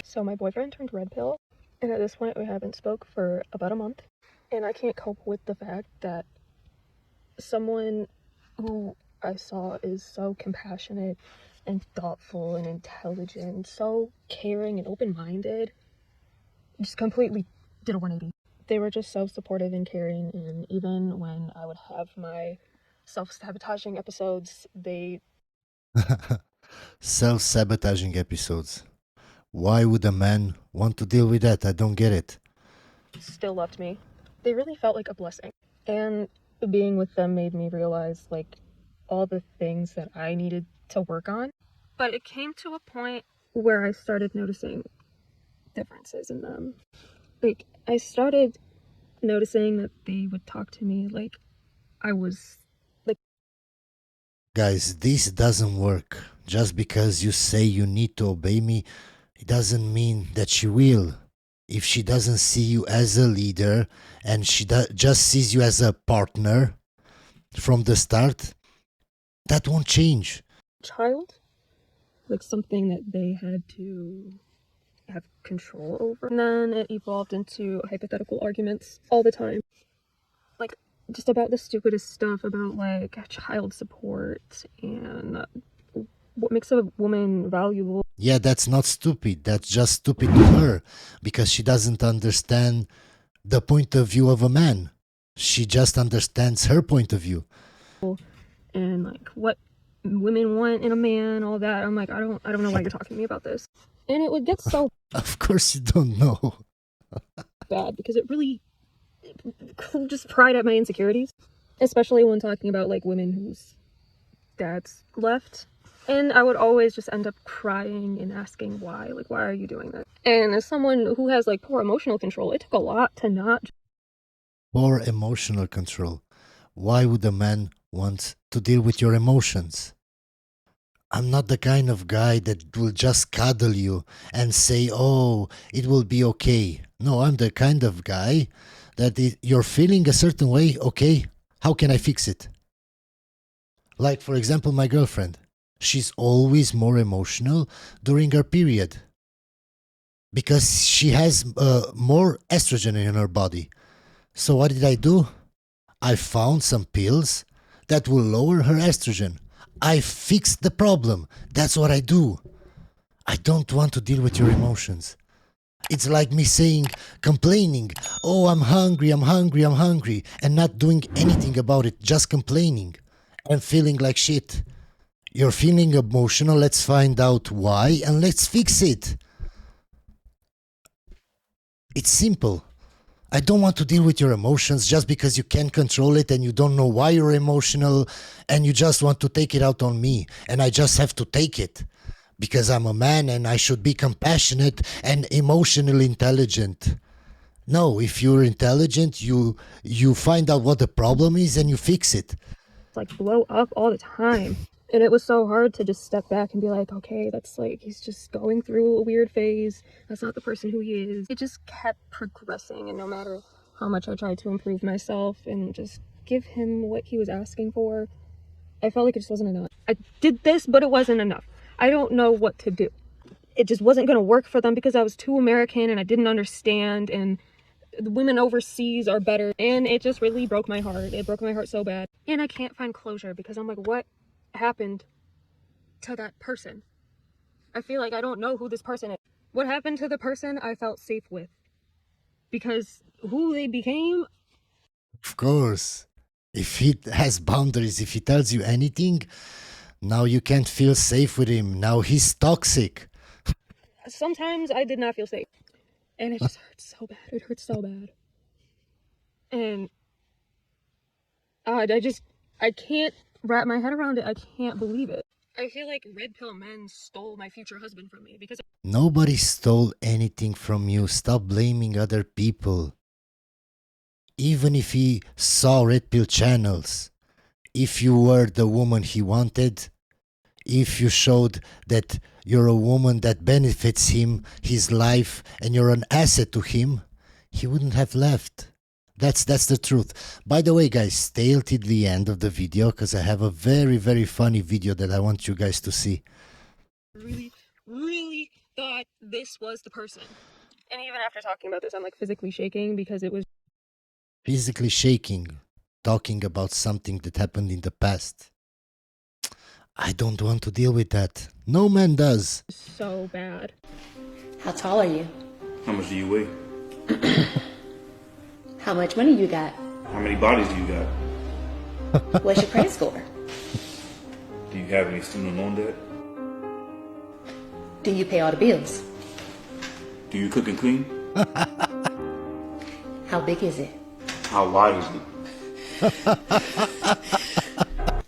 So my boyfriend turned red pill, and at this point we haven't spoke for about a month, and I can't cope with the fact that someone who I saw is so compassionate and thoughtful and intelligent, so caring and open-minded, just completely did a 180. They were just so supportive and caring, and even when I would have my self-sabotaging episodes, they Self-sabotaging episodes. Why would a man want to deal with that? I don't get it. still loved me. They really felt like a blessing. And being with them made me realize, like, all the things that I needed to work on. But it came to a point where I started noticing differences in them. Like, I started noticing that they would talk to me like I was, like... Guys, this doesn't work. Just because you say you need to obey me, it doesn't mean that she will. If she doesn't see you as a leader and she just sees you as a partner from the start, that won't change. Child, like something that they had to have control over. And then it evolved into hypothetical arguments all the time. Like, just about the stupidest stuff about, like, child support and what makes a woman valuable. Yeah, that's not stupid. That's just stupid to her because she doesn't understand the point of view of a man. She just understands her point of view. And, like, what women want in a man, all that. I'm like, I don't know why you're talking to me about this. And it would get so Of course you don't know. bad because it really just pried at my insecurities, especially when talking about, like, women whose dads left. And I would always just end up crying and asking why. Like, why are you doing that? And as someone who has, like, poor emotional control, it took a lot to not... Poor emotional control. Why would a man want to deal with your emotions? I'm not the kind of guy that will just cuddle you and say, oh, it will be okay. No, I'm the kind of guy that you're feeling a certain way, okay, how can I fix it? Like, for example, my girlfriend. She's always more emotional during her period because she has more estrogen in her body. So what did I do? I found some pills that will lower her estrogen. I fixed the problem. That's what I do. I don't want to deal with your emotions. It's like me saying, complaining, oh, I'm hungry, I'm hungry, I'm hungry, and not doing anything about it, just complaining and feeling like shit. You're feeling emotional, let's find out why and let's fix it. It's simple. I don't want to deal with your emotions just because you can't control it and you don't know why you're emotional and you just want to take it out on me and I just have to take it because I'm a man and I should be compassionate and emotionally intelligent. No, if you're intelligent, you find out what the problem is and you fix it. like, blow up all the time. And it was so hard to just step back and be like, okay, that's like, he's just going through a weird phase. That's not the person who he is. It just kept progressing, and no matter how much I tried to improve myself and just give him what he was asking for, I felt like it just wasn't enough. I did this, but it wasn't enough. I don't know what to do. It just wasn't going to work for them because I was too American and I didn't understand, and the women overseas are better. And it just really broke my heart. It broke my heart so bad. And I can't find closure because I'm like, what happened to that person? I feel like I don't know who this person is. What happened to the person I felt safe with? Because who they became... Of course. If he has boundaries, if he tells you anything, now you can't feel safe with him. Now he's toxic. Sometimes I did not feel safe. And it just hurts so bad. It hurts so bad. And I can't wrap my head around it. I can't believe it. I feel like red pill men stole my future husband from me because... Nobody stole anything from you. Stop blaming other people. Even if he saw red pill channels, if you were the woman he wanted, if you showed that you're a woman that benefits him, his life, and you're an asset to him, he wouldn't have left. That's the truth. By the way, guys, stay till the end of the video because I have a very, very funny video that I want you guys to see. Really, really thought this was the person. And even after talking about this, I'm like physically shaking because it was Physically shaking, talking about something that happened in the past. I don't want to deal with that. No man does. so bad. How tall are you? How much do you weigh? How much money you got? How many bodies do you got? What's your credit score? Do you have any student loan debt? Do you pay all the bills? Do you cook and clean? How big is it? How wide is it?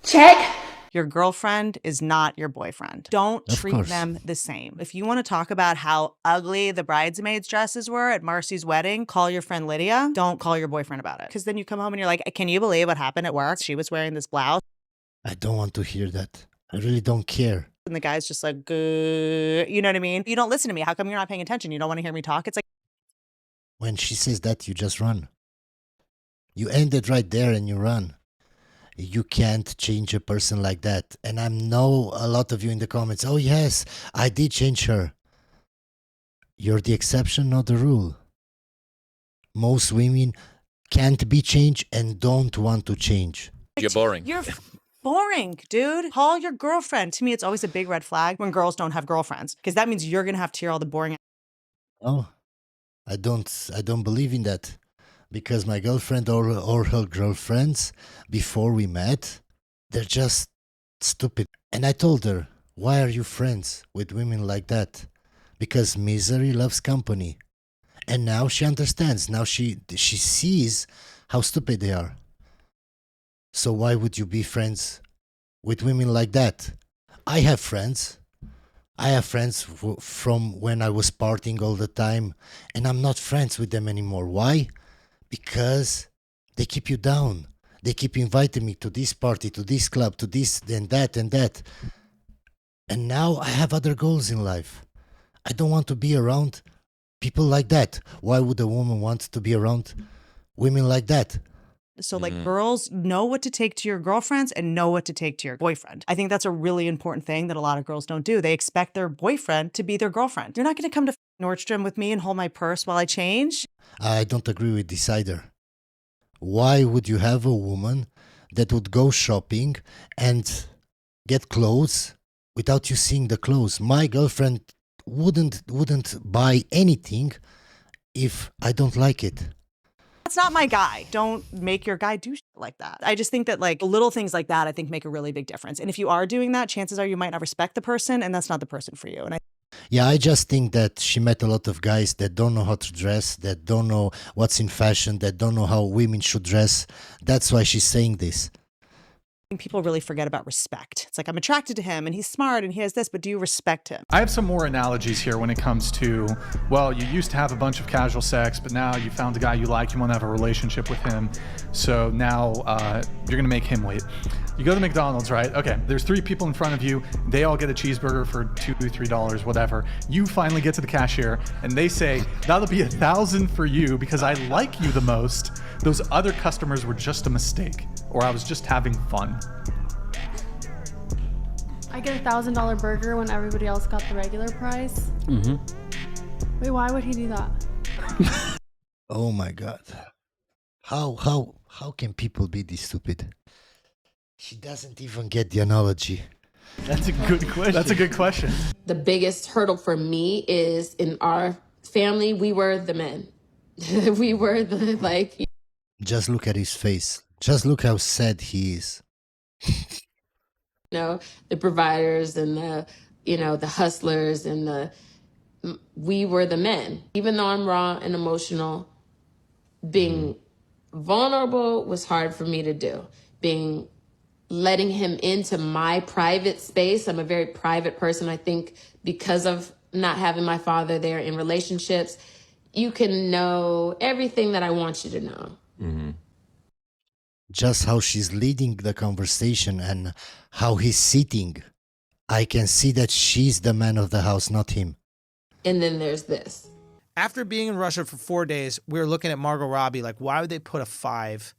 Check. Your girlfriend is not your boyfriend. Don't Of treat course. them the same. If you want to talk about how ugly the bridesmaids' dresses were at Marcy's wedding, call your friend Lydia. Don't call your boyfriend about it. Because then you come home and you're like, can you believe what happened at work? She was wearing this blouse. I don't want to hear that. I really don't care. And the guy's just like, you know what I mean? You don't listen to me. How come you're not paying attention? You don't want to hear me talk? It's like, When she says that, you just run. You end it right there and you run. You can't change a person like that. And I know a lot of you in the comments, oh yes, I did change her. You're the exception, not the rule. Most women can't be changed and don't want to change. You're boring. you're boring, dude. Call your girlfriend. To me, it's always a big red flag when girls don't have girlfriends. Because that means you're going to have to hear all the boring. Oh, I don't believe in that. Because my girlfriend or her girlfriends, before we met, they're just stupid. And I told her, why are you friends with women like that? Because misery loves company. And now she understands. Now she sees how stupid they are. So why would you be friends with women like that? I have friends. I have friends from when I was partying all the time. And I'm not friends with them anymore. Why? Because they keep you down. They keep inviting me to this party, to this club, to this and that and that. And now I have other goals in life. I don't want to be around people like that. Why would a woman want to be around women like that? So like girls know what to take to your girlfriends and know what to take to your boyfriend. I think that's a really important thing that a lot of girls don't do. They expect their boyfriend to be their girlfriend. You're not going to come to Nordstrom with me and hold my purse while I change. I don't agree with this either. Why would you have a woman that would go shopping and get clothes without you seeing the clothes? My girlfriend wouldn't buy anything if I don't like it. That's not my guy. Don't make your guy do shit like that. I just think that like little things like that, I think make a really big difference. And if you are doing that, chances are you might not respect the person and that's not the person for you. And Yeah, I just think that she met a lot of guys that don't know how to dress, that don't know what's in fashion, that don't know how women should dress. That's why she's saying this. people really forget about respect. It's like, I'm attracted to him and he's smart and he has this, but do you respect him? I have some more analogies here when it comes to, well, you used to have a bunch of casual sex, but now you found a guy you like, you want to have a relationship with him. So now you're going to make him wait. You go to McDonald's, right? Okay, there's 3 people in front of you. They all get a cheeseburger for $2, $3, whatever. You finally get to the cashier and they say, that'll be $1,000 for you because I like you the most. Those other customers were just a mistake, or I was just having fun. I get a $1,000 burger when everybody else got the regular price. Mm-hmm. Wait, why would he do that? Oh my God. How can people be this stupid? She doesn't even get the analogy. That's a good question. That's a good question. The biggest hurdle for me is in our family, we were the men. We were the, like... Just look at his face. Just look how sad he is. You know, the providers and the, you know, the hustlers and we were the men. Even though I'm raw and emotional, being vulnerable was hard for me to do. Letting him into my private space. I'm a very private person. I think because of not having my father there in relationships, you can know everything that I want you to know. Mm-hmm. Just how she's leading the conversation and how he's sitting. I can see that she's the man of the house, not him. And then there's this. After being in Russia for 4 days, we were looking at Margot Robbie, like, why would they put a 5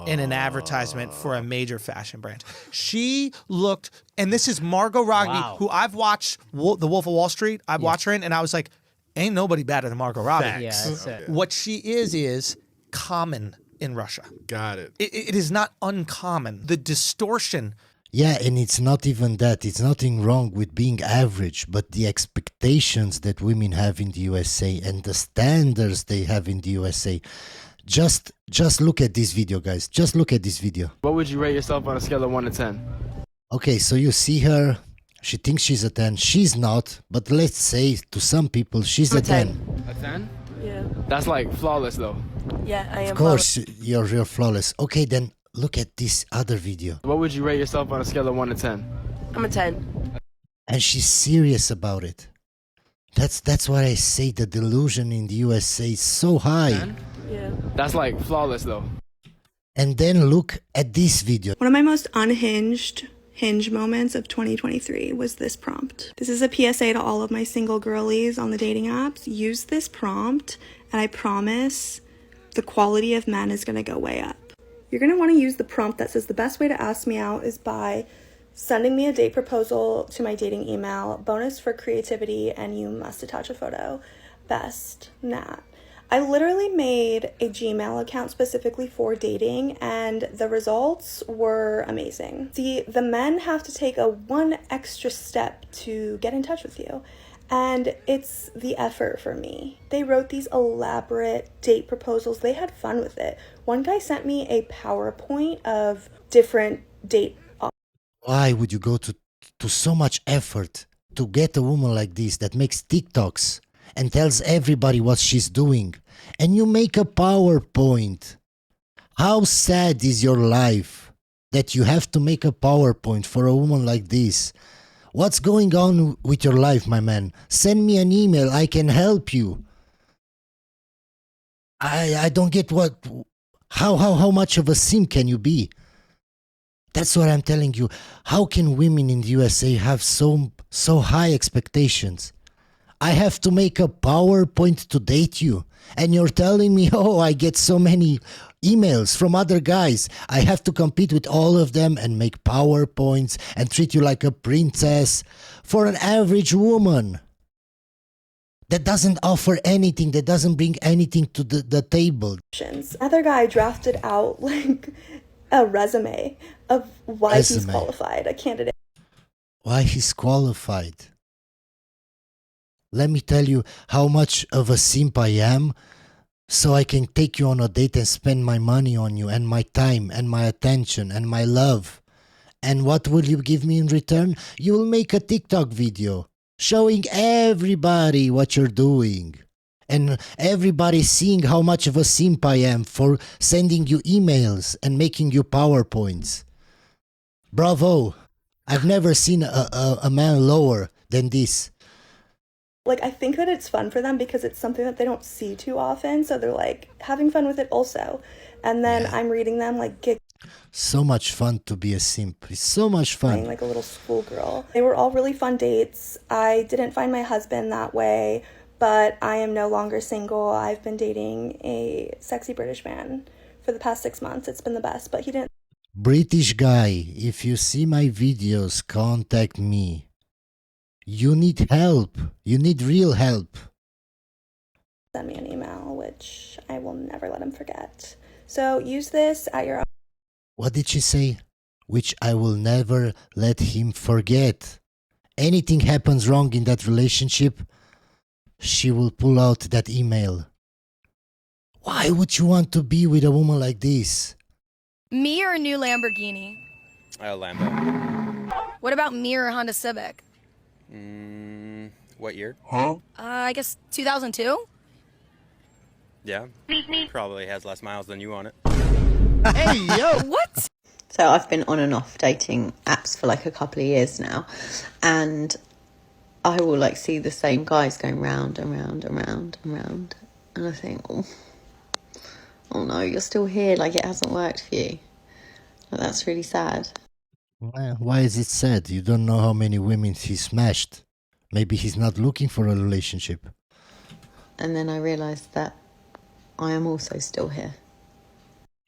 in an advertisement for a major fashion brand. She looked, and this is Margot Robbie, who I've watched The Wolf of Wall Street. I've watched her in, and I was like, ain't nobody better than Margot Robbie. Yeah, that's it. What she is common in Russia. Got it. It is not uncommon. The distortion. Yeah, and it's not even that. It's nothing wrong with being average, but the expectations that women have in the USA and the standards they have in the USA. Just look at this video, guys. Just look at this video. What would you rate yourself on a scale of 1 to 10? Okay, so you see her. She thinks she's a 10. She's not, but let's say to some people she's a 10. A 10? Yeah. That's like flawless though. Yeah, I am. Of course, you're flawless. Okay, then look at this other video. What would you rate yourself on a scale of 1 to 10? I'm a 10. And she's serious about it. That's why I say the delusion in the USA is so high. 10? Yeah. That's like flawless though. And then look at this video. One of my most unhinged hinge moments of 2023 was this prompt. This is a PSA to all of my single girlies on the dating apps. Use this prompt and I promise the quality of men is gonna go way up. You're gonna wanna use the prompt that says the best way to ask me out is by sending me a date proposal to my dating email, bonus for creativity, and you must attach a photo. Best, Nat. I literally made a Gmail account specifically for dating and the results were amazing. See, the men have to take one extra step to get in touch with you. And it's the effort for me. They wrote these elaborate date proposals. They had fun with it. One guy sent me a PowerPoint of different date options. Why would you go to so much effort to get a woman like this that makes TikToks and tells everybody what she's doing, and you make a PowerPoint? How sad is your life that you have to make a PowerPoint for a woman like this? What's going on with your life, my man? Send me an email, I can help you. I don't get how much of a simp can you be? That's what I'm telling you. How can women in the USA have so high expectations? I have to make a PowerPoint to date you. And you're telling me, oh, I get so many emails from other guys. I have to compete with all of them and make PowerPoints and treat you like a princess for an average woman that doesn't offer anything, that doesn't bring anything to the table. Another guy drafted out like a resume of why he's qualified, a candidate. Why he's qualified. Let me tell you how much of a simp I am, so I can take you on a date and spend my money on you and my time and my attention and my love. And what will you give me in return? You will make a TikTok video showing everybody what you're doing. And everybody seeing how much of a simp I am for sending you emails and making you PowerPoints. Bravo! I've never seen a man lower than this. Like, I think that it's fun for them because it's something that they don't see too often. So they're like having fun with it also. And then I'm reading them like gig. So much fun to be a simp. It's so much fun. Like a little schoolgirl. They were all really fun dates. I didn't find my husband that way, but I am no longer single. I've been dating a sexy British man for the past 6 months. It's been the best, but he didn't. British guy, if you see my videos, contact me. You need help. You need real help. Send me an email, which I will never let him forget. So use this at your own. What did she say? Which I will never let him forget. Anything happens wrong in that relationship, she will pull out that email. Why would you want to be with a woman like this? Me or a new Lamborghini? Lambo. What about me or a Honda Civic? What year? I guess 2002? Yeah. Probably has less miles than you on it. Hey, yo! What? So I've been on and off dating apps for like a couple of years now, and I will like see the same guys going round and round and round and round, and I think, oh no, you're still here, like it hasn't worked for you. Like, that's really sad. Why is it sad? You don't know how many women he smashed. Maybe he's not looking for a relationship. And then I realised that I am also still here.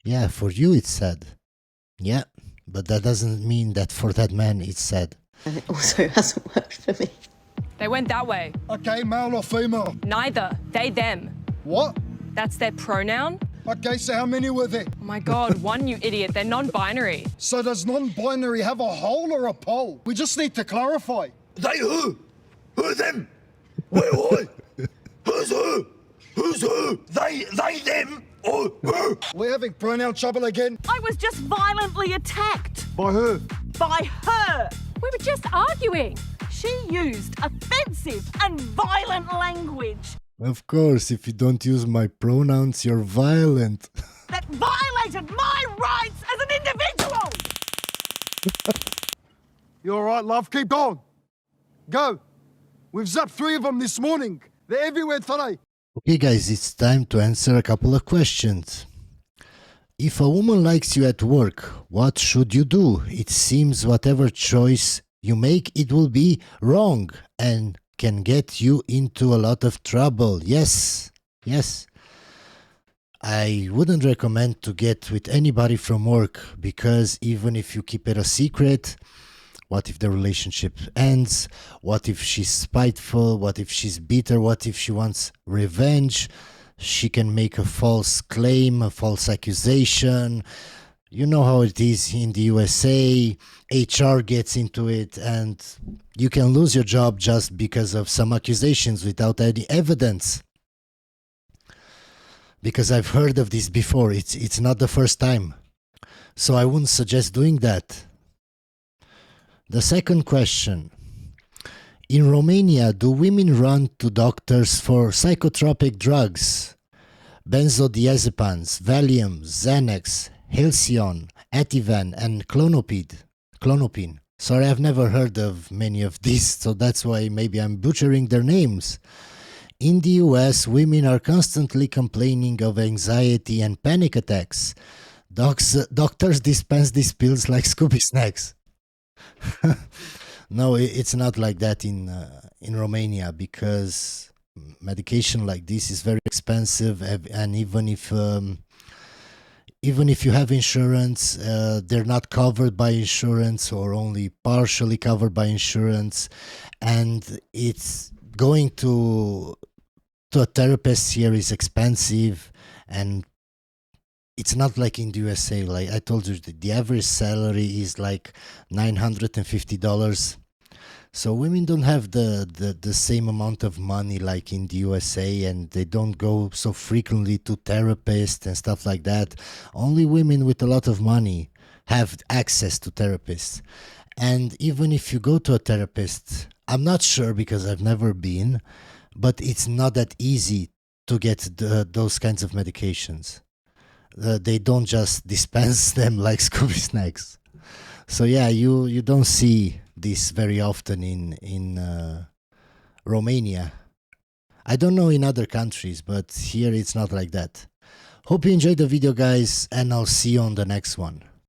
Yeah, for you it's sad. Yeah, but that doesn't mean that for that man it's sad. And it also hasn't worked for me. They went that way. Okay, male or female? Neither. They, them. What? That's their pronoun. Okay, so how many were there? Oh my god, one, you idiot. They're non-binary. So does non-binary have a hole or a pole? We just need to clarify. They who? Who them? Wait, what? Who's who? Who's who? They, them, or who? We're having pronoun trouble again. I was just violently attacked. By who? By her. We were just arguing. She used offensive and violent language. Of course, if you don't use my pronouns, you're violent. That violated my rights as an individual. You all right, love? Keep going. Go. We've zapped 3 of them this morning. They're everywhere today. Okay guys, it's time to answer a couple of questions. If a woman likes you at work, what should you do? It seems whatever choice you make, it will be wrong and can get you into a lot of trouble. Yes. I wouldn't recommend to get with anybody from work, because even if you keep it a secret, what if the relationship ends? What if she's spiteful? What if she's bitter? What if she wants revenge? She can make a false claim, a false accusation. You know how it is in the USA. HR gets into it and you can lose your job just because of some accusations without any evidence. Because I've heard of this before. It's not the first time. So I wouldn't suggest doing that. The second question. In Romania, do women run to doctors for psychotropic drugs? Benzodiazepines, Valium, Xanax, Halcyon, Ativan, and Clonopin. Sorry, I've never heard of many of these, so that's why maybe I'm butchering their names. In the US, women are constantly complaining of anxiety and panic attacks. Doctors dispense these pills like Scooby snacks. No, it's not like that in Romania, because medication like this is very expensive, and even if you have insurance, they're not covered by insurance or only partially covered by insurance, and it's going to a therapist here is expensive, and it's not like in the USA. Like I told you, the average salary is like $950. So women don't have the same amount of money like in the USA, and they don't go so frequently to therapists and stuff like that. Only women with a lot of money have access to therapists. And even if you go to a therapist, I'm not sure because I've never been, but it's not that easy to get those kinds of medications. They don't just dispense them like Scooby snacks. So yeah, you don't see this very often in Romania. I don't know in other countries, but here it's not like that. Hope you enjoyed the video, guys, and I'll see you on the next one.